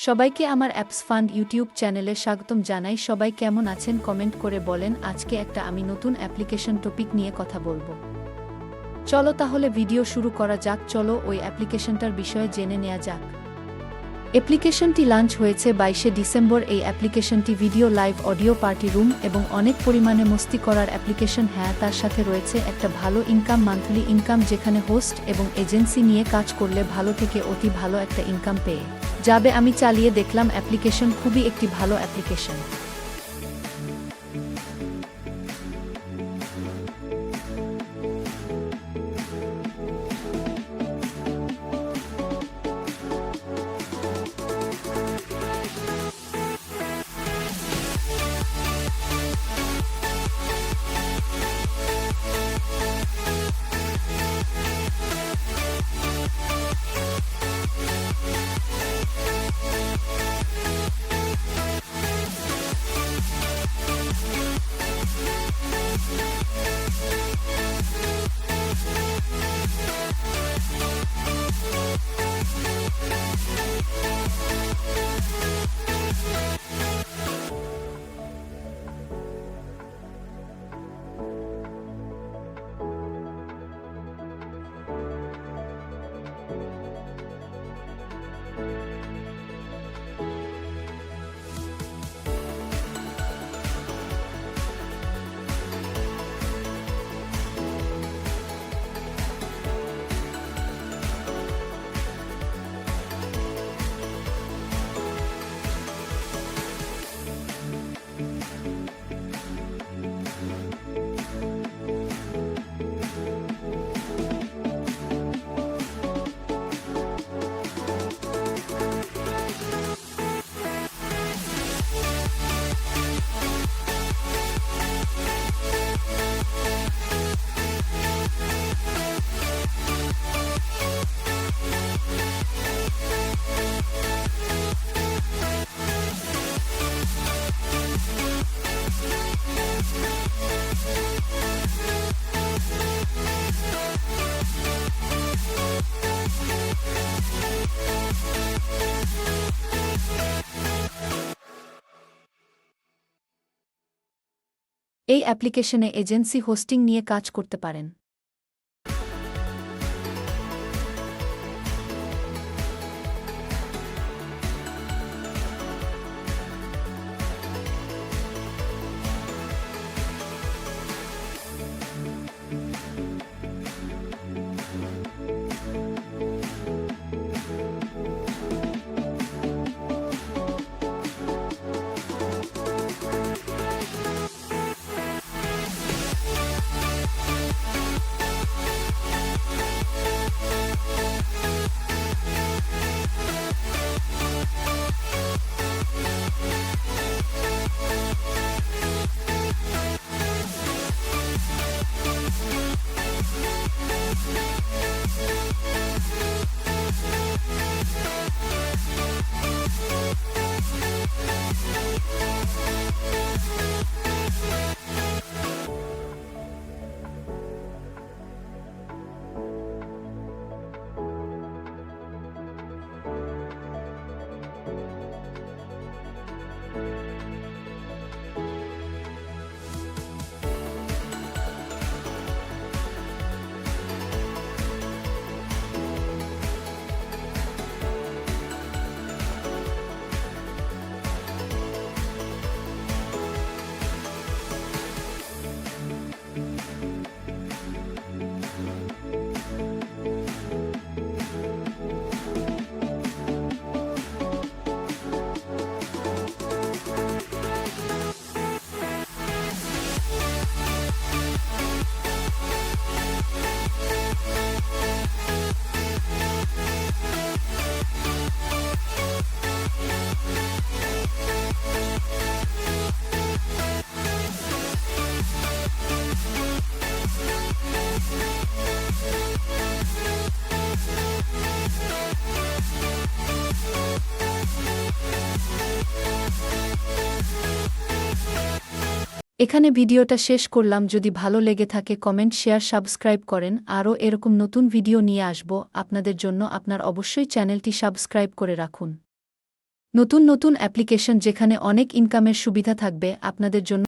সবাইকে আমার apps fund YouTube চ্যানেলে স্বাগতম জানাই। সবাই কেমন আছেন কমেন্ট করে বলেন। আজকে আমি নতুন অ্যাপ্লিকেশন টপিক নিয়ে কথা বলবো। চলো তাহলে ভিডিও শুরু করা যাক। চলো ওই অ্যাপ্লিকেশনটার বিষয়ে জেনে নেওয়া যাক। অ্যাপ্লিকেশনটি লঞ্চ হয়েছে 22শে ডিসেম্বর। এই অ্যাপ্লিকেশনটি video, live audio, party room এবং অনেক পরিমাণে মস্তি করার অ্যাপ্লিকেশন। হ্যাঁ, তার সাথে রয়েছে একটা ভালো ইনকাম, মান্থলি ইনকাম, যেখানে হোস্ট এবং এজেন্সি নিয়ে কাজ করলে ভালো থেকে অতি ভালো একটা ইনকাম পেয়ে যাবে। আমি চালিয়ে দেখলাম, অ্যাপ্লিকেশন খুবই একটি ভালো অ্যাপ্লিকেশন। এই অ্যাপ্লিকেশনে এজেন্সি হোস্টিং নিয়ে কাজ করতে পারেন। এখানে ভিডিওটা শেষ করলাম। যদি ভালো লেগে থাকে কমেন্ট, শেয়ার, সাবস্ক্রাইব করেন। আরও এরকম নতুন ভিডিও নিয়ে আসব আপনাদের জন্য। আপনার অবশ্যই চ্যানেলটি সাবস্ক্রাইব করে রাখুন। নতুন নতুন অ্যাপ্লিকেশন যেখানে অনেক ইনকামের সুবিধা থাকবে আপনাদের জন্য